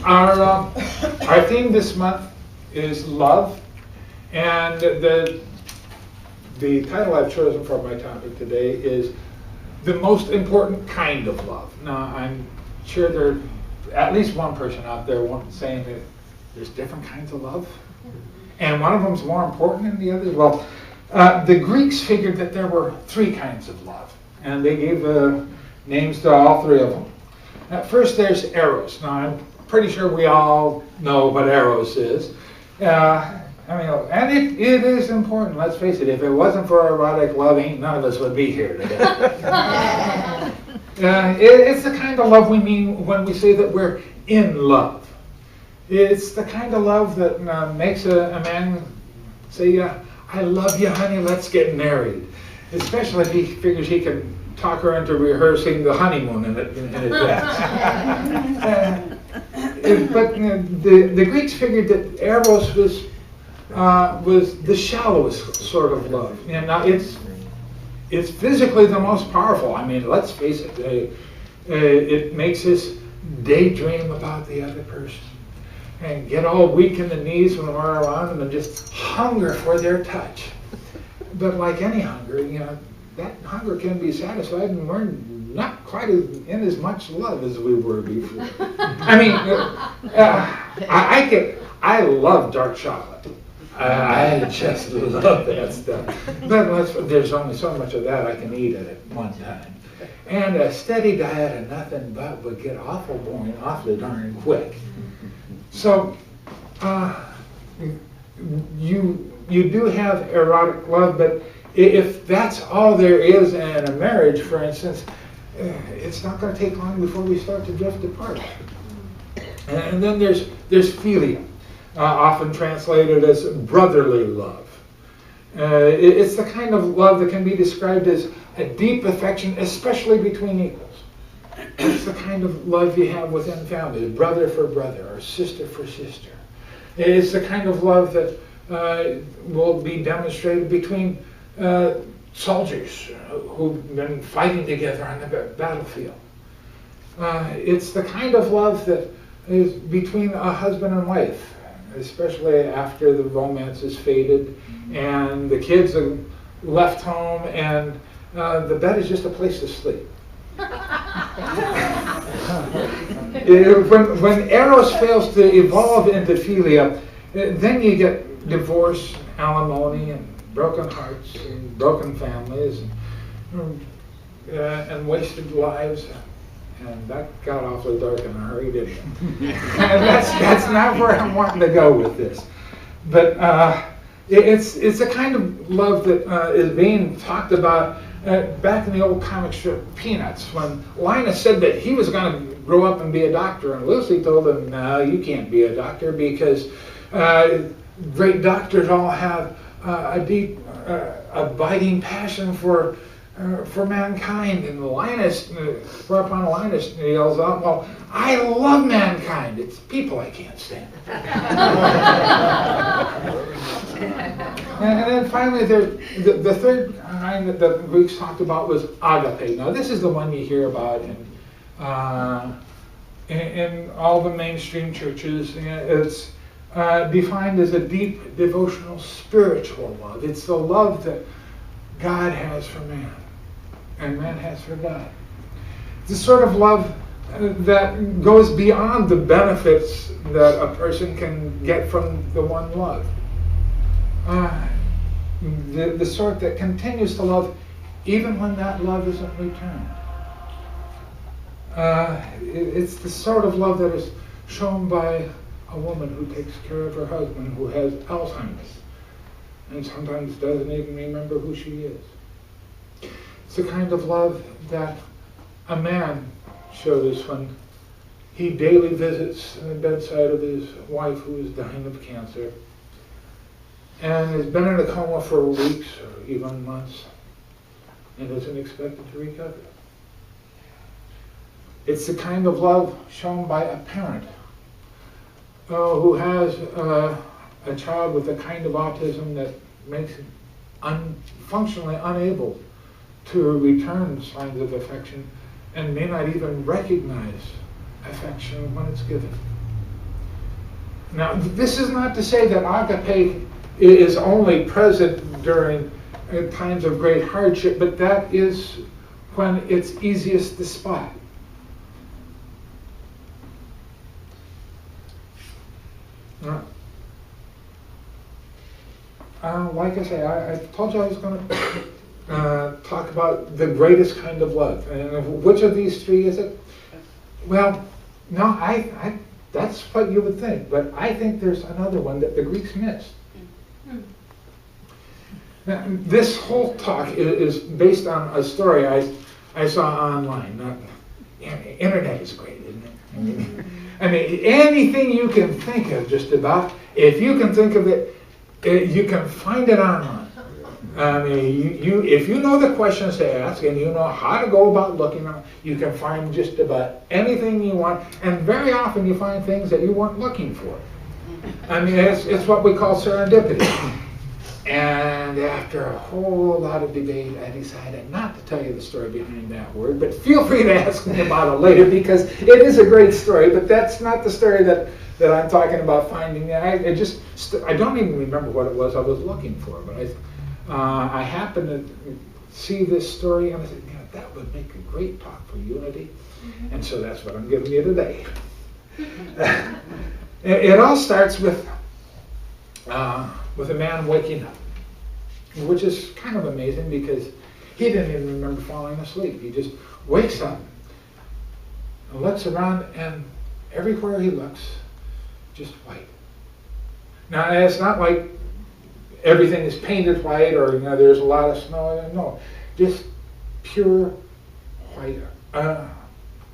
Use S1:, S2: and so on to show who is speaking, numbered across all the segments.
S1: Our theme this month is love, and the title I've chosen for my topic today is the most important kind of love. Now, I'm sure there's at least one person out there saying that there's different kinds of love, and one of them is more important than the other. Well, the Greeks figured that there were three kinds of love, and they gave names to all three of them. First, there's eros. Now, I'm pretty sure we all know what eros is. And it is important. Let's face it, if it wasn't for erotic love, none of us would be here today. It's the kind of love we mean when we say that we're in love. It's the kind of love that makes a man say, I love you, honey, let's get married. Especially if he figures he can talk her into rehearsing the honeymoon in advance. But the Greeks figured that eros was the shallowest sort of love. And now it's physically the most powerful. I mean, let's face it. It makes us daydream about the other person and get all weak in the knees when we're around them and just hunger for their touch. But like any hunger, that hunger can be satisfied, and we're not quite in as much love as we were before. I mean, I love dark chocolate. I just love that stuff. But there's only so much of that I can eat at one time. And a steady diet of nothing but would get awful boring awfully darn quick. So, you do have erotic love, but if that's all there is in a marriage, for instance, it's not going to take long before we start to drift apart. And then there's philia, often translated as brotherly love. It's the kind of love that can be described as a deep affection, especially between equals. It's the kind of love you have within families, brother for brother or sister for sister. It's the kind of love that will be demonstrated between soldiers who've been fighting together on the battlefield. It's the kind of love that is between a husband and wife, especially after the romance has faded and the kids have left home and the bed is just a place to sleep. When eros fails to evolve into philia, then you get divorce, alimony, and broken hearts, and broken families, and wasted lives. And that got awfully dark in a hurry, didn't it? And that's not where I'm wanting to go with this. But it's a kind of love that is being talked about back in the old comic strip Peanuts, when Linus said that he was going to grow up and be a doctor, and Lucy told him, no, you can't be a doctor because great doctors all have a deep, abiding passion for mankind. And Linus, whereupon Linus yells out, well, I love mankind. It's people I can't stand. And then finally, the third kind that the Greeks talked about was agape. Now, this is the one you hear about in all the mainstream churches. It's defined as a deep, devotional, spiritual love. It's the love that God has for man, and man has for God. It's the sort of love that goes beyond the benefits that a person can get from the one love. The sort that continues to love even when that love isn't returned. It's the sort of love that is shown by a woman who takes care of her husband who has Alzheimer's and sometimes doesn't even remember who she is. It's the kind of love that a man shows when he daily visits the bedside of his wife who is dying of cancer and has been in a coma for weeks or even months and isn't expected to recover. It's the kind of love shown by a parent who has a child with a kind of autism that makes him functionally unable to return signs of affection and may not even recognize affection when it's given. Now, this is not to say that agape is only present during times of great hardship, but that is when it's easiest to spot. Like I say, I told you I was going to talk about the greatest kind of love. And which of these three is it? Well, no, that's what you would think, but I think there's another one that the Greeks missed. Now, this whole talk is based on a story I saw online. Internet is great, isn't it? I mean, anything you can think of just about, if you can think of it, you can find it online. I mean, if you know the questions to ask and you know how to go about looking at them, you can find just about anything you want, and very often you find things that you weren't looking for. I mean, it's what we call serendipity. And after a whole lot of debate, I decided not to tell you the story behind that word, but feel free to ask me about it later, because it is a great story, but that's not the story that I'm talking about finding. I don't even remember what it was I was looking for, but I happened to see this story, and I said, yeah, that would make a great talk for Unity, and so that's what I'm giving you today. It all starts with a man waking up, which is kind of amazing because he didn't even remember falling asleep. He just wakes up and looks around, and everywhere he looks, just white. Now, it's not like everything is painted white or there's a lot of snow. No, just pure white,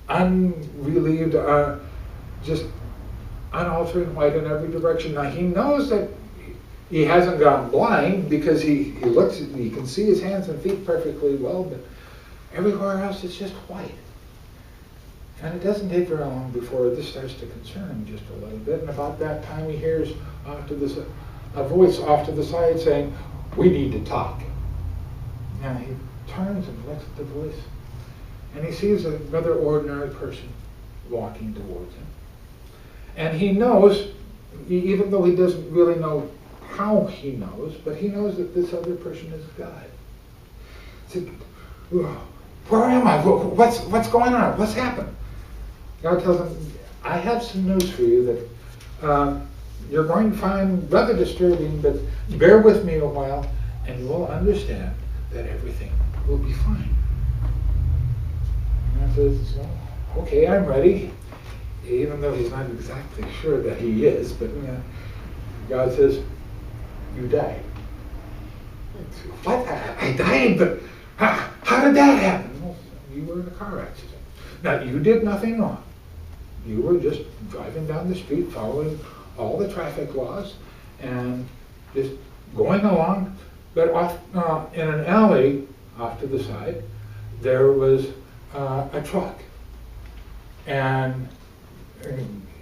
S1: unrelieved, just unaltered white in every direction. Now, he knows that he hasn't gone blind because he can see his hands and feet perfectly well, but everywhere else it's just white. And it doesn't take very long before this starts to concern him just a little bit, and about that time he hears a voice off to the side saying, "We need to talk." Now he turns and looks at the voice, and he sees a rather ordinary person walking towards him. And he knows, even though he doesn't really know how he knows, but he knows that this other person is God. He said, "Where am I? What's going on? What's happened?" God tells him, "I have some news for you that you're going to find rather disturbing, but bear with me a while and you will understand that everything will be fine." And I says, "Okay, I'm ready," even though he's not exactly sure that he is, but God says, "You died." "What? I died? But how did that happen?" "Well, you were in a car accident. Now, you did nothing wrong. You were just driving down the street, following all the traffic laws, and just going along. But off in an alley off to the side, there was a truck. And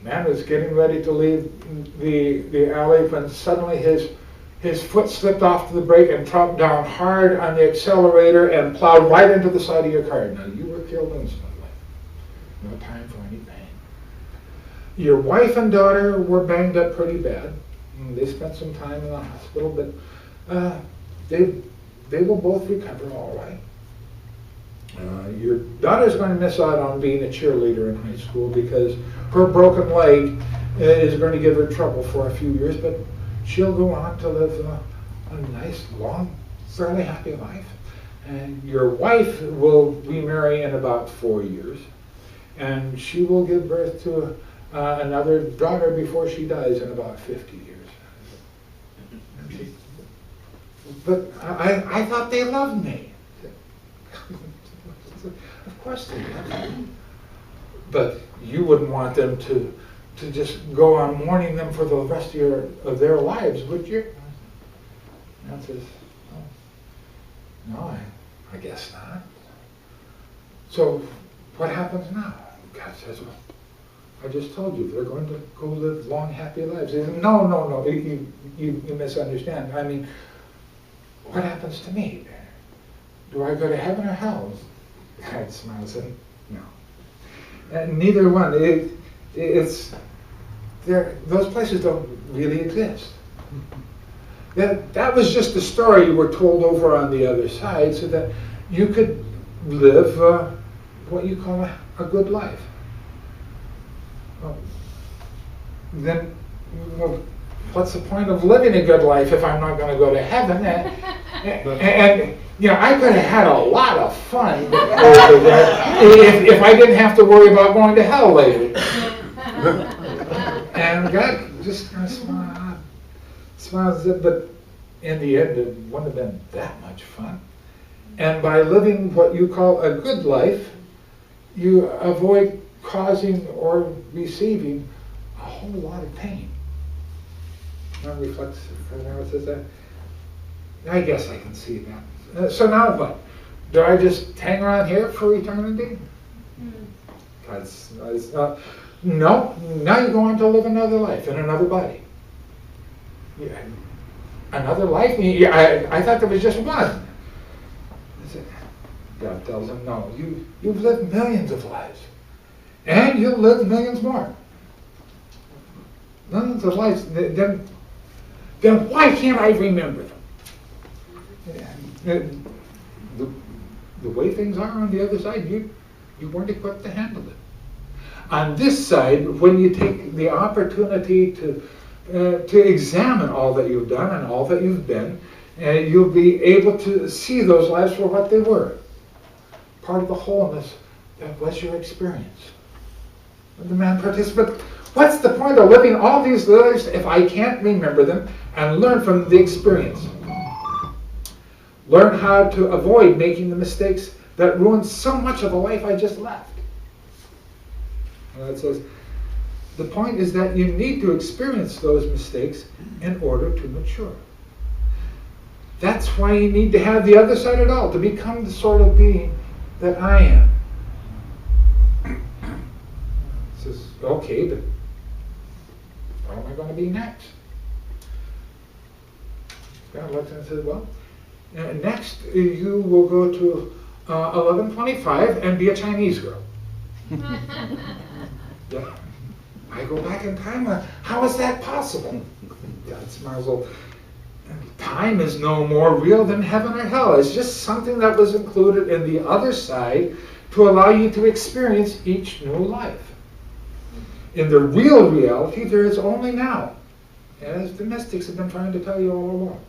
S1: man was getting ready to leave the alley when suddenly his foot slipped off to the brake and dropped down hard on the accelerator and plowed right into the side of your car. Now, you were killed instantly. No time for any pain. Your wife and daughter were banged up pretty bad. They spent some time in the hospital, but they will both recover all right. Your daughter's going to miss out on being a cheerleader in high school because her broken leg is going to give her trouble for a few years, but she'll go on to live a nice, long, fairly happy life. And your wife will remarry in about 4 years, and she will give birth to another daughter before she dies in about 50 years. But I thought they loved me. Of course they love me. But you wouldn't want them to just go on mourning them for the rest of their lives, would you? And I says, "Oh, no, I guess not." "So what happens now?" God says, "Well, I just told you, they're going to go live long, happy lives." He says, No, you misunderstand. I mean, what happens to me? Do I go to heaven or hell?" God smiles and said, "No. And neither one. It's there. Those places don't really exist. That was just the story you were told over on the other side, so that you could live what you call a good life. Then, well, what's the point of living a good life if I'm not going to go to heaven? And you know, I could have had a lot of fun over there if I didn't have to worry about going to hell later. And God just kind of smiles, but in the end, it wouldn't have been that much fun. And by living what you call a good life, you avoid causing or receiving a whole lot of pain. One reflects analysis that. I guess I can see that. So now what? Do I just hang around here for eternity? It's not. No. Now you go on to live another life in another body. Yeah. Another life? I thought there was just one. God tells him, no. You've lived millions of lives, and you'll live millions more. Millions of lives. Then why can't I remember them? The way things are on the other side, you weren't equipped to handle it. On this side, when you take the opportunity to examine all that you've done and all that you've been, you'll be able to see those lives for what they were. Part of the wholeness that was your experience. The man participant. What's the point of living all these lives if I can't remember them and learn from the experience? Learn how to avoid making the mistakes that ruin so much of the life I just left. And it says, the point is that you need to experience those mistakes in order to mature. That's why you need to have the other side of it all, to become the sort of being that I am. It says, okay, but what am I going to be next? God looked and said, well, next you will go to 1125 and be a Chinese girl. Yeah. I go back in time. How is that possible? God smiles. Well, time is no more real than heaven or hell. It's just something that was included in the other side to allow you to experience each new life. In the real reality, there is only now, as the mystics have been trying to tell you all along.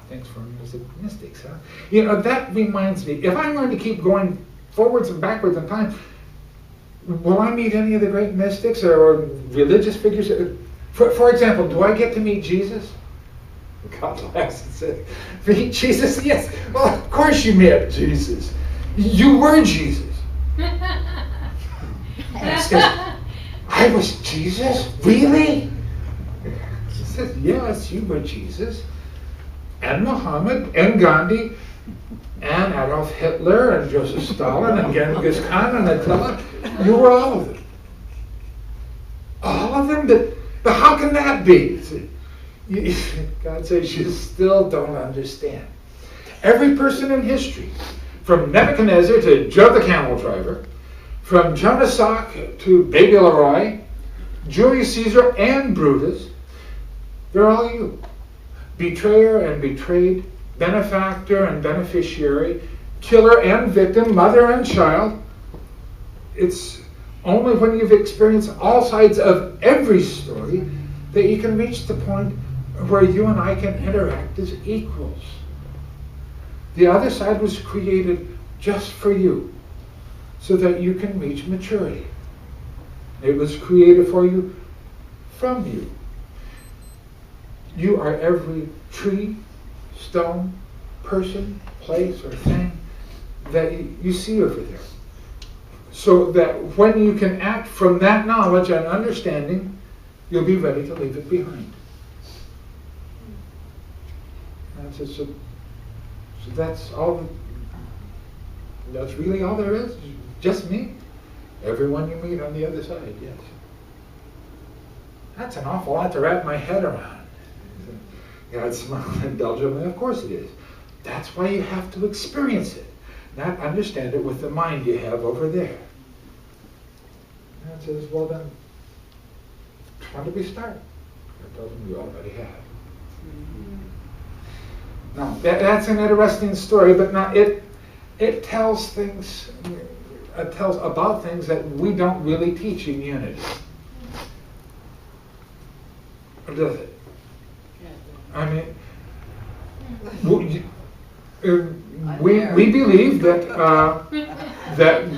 S1: Thanks for the mystics, huh? You know, that reminds me, if I'm going to keep going forwards and backwards in time, will I meet any of the great mystics or religious figures? For example, do I get to meet Jesus? God laughs and says, meet Jesus? Yes. Well, of course you met Jesus. You were Jesus. And says, I was Jesus? Really? He says, yes, you were Jesus. And Muhammad, and Gandhi, and Adolf Hitler, and Joseph Stalin, and Genghis Khan, and Attila. You were all of them. All of them? But how can that be? God says, you still don't understand. Every person in history, from Nebuchadnezzar to Joe the camel driver, from Joan of Arc to Baby Leroy, Julius Caesar and Brutus, they're all you. Betrayer and betrayed, benefactor and beneficiary, killer and victim, mother and child. It's only when you've experienced all sides of every story that you can reach the point where you and I can interact as equals. The other side was created just for you, so that you can reach maturity. It was created for you, from you. You are every tree, stone, person, place, or thing that you see over there. So that when you can act from that knowledge and understanding, you'll be ready to leave it behind. So that's all. That's really all there is. Just me. Everyone you meet on the other side, yes. That's an awful lot to wrap my head around. God smiled indulgently. Of course it is. That's why you have to experience it. not understand it with the mind you have over there. And it says, well then, when do we start? It doesn't, we already have. Now, that's an interesting story, but now it tells things, it tells about things that we don't really teach in Unity. Or does it? I mean, we believe that that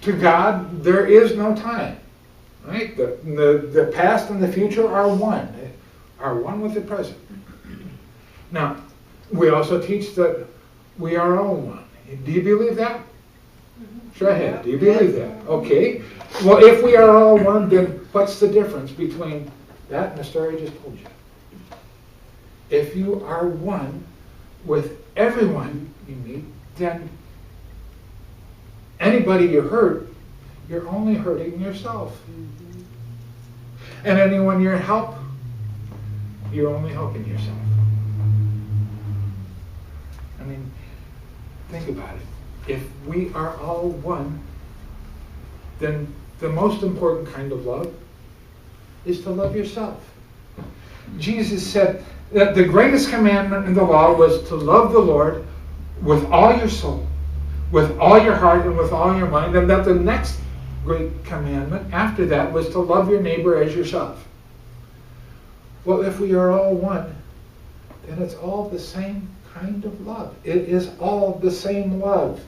S1: to God there is no time, right? The past and the future are one with the present. Now, we also teach that we are all one. Do you believe that? Go ahead. Do you believe that? Okay. Well, if we are all one, then what's the difference between that and the story I just told you? If you are one with everyone you meet, then anybody you hurt, you're only hurting yourself. And anyone you help, you're only helping yourself. I mean, think about it. If we are all one, then the most important kind of love is to love yourself. Jesus said that the greatest commandment in the law was to love the Lord with all your soul, with all your heart, and with all your mind, and that the next great commandment after that was to love your neighbor as yourself. Well, if we are all one, then it's all the same kind of love. It is all the same love.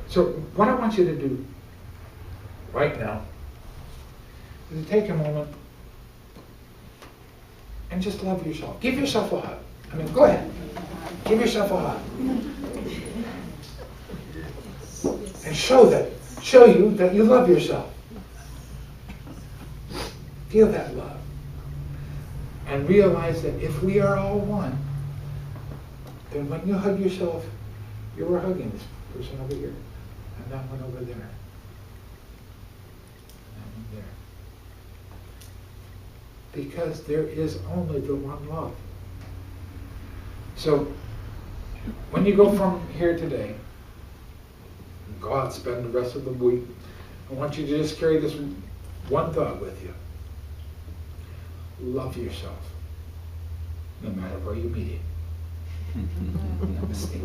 S1: So what I want you to do right now is to take a moment and just love yourself. Give yourself a hug. I mean, go ahead. Give yourself a hug. And show you that you love yourself. Feel that love. And realize that if we are all one, then when you hug yourself, you are hugging this person over here, and that one over there, and that one there. Because there is only the one love. So, when you go from here today, go out, spend the rest of the week, I want you to just carry this one thought with you. Love yourself, no matter where you meet it. Namaste.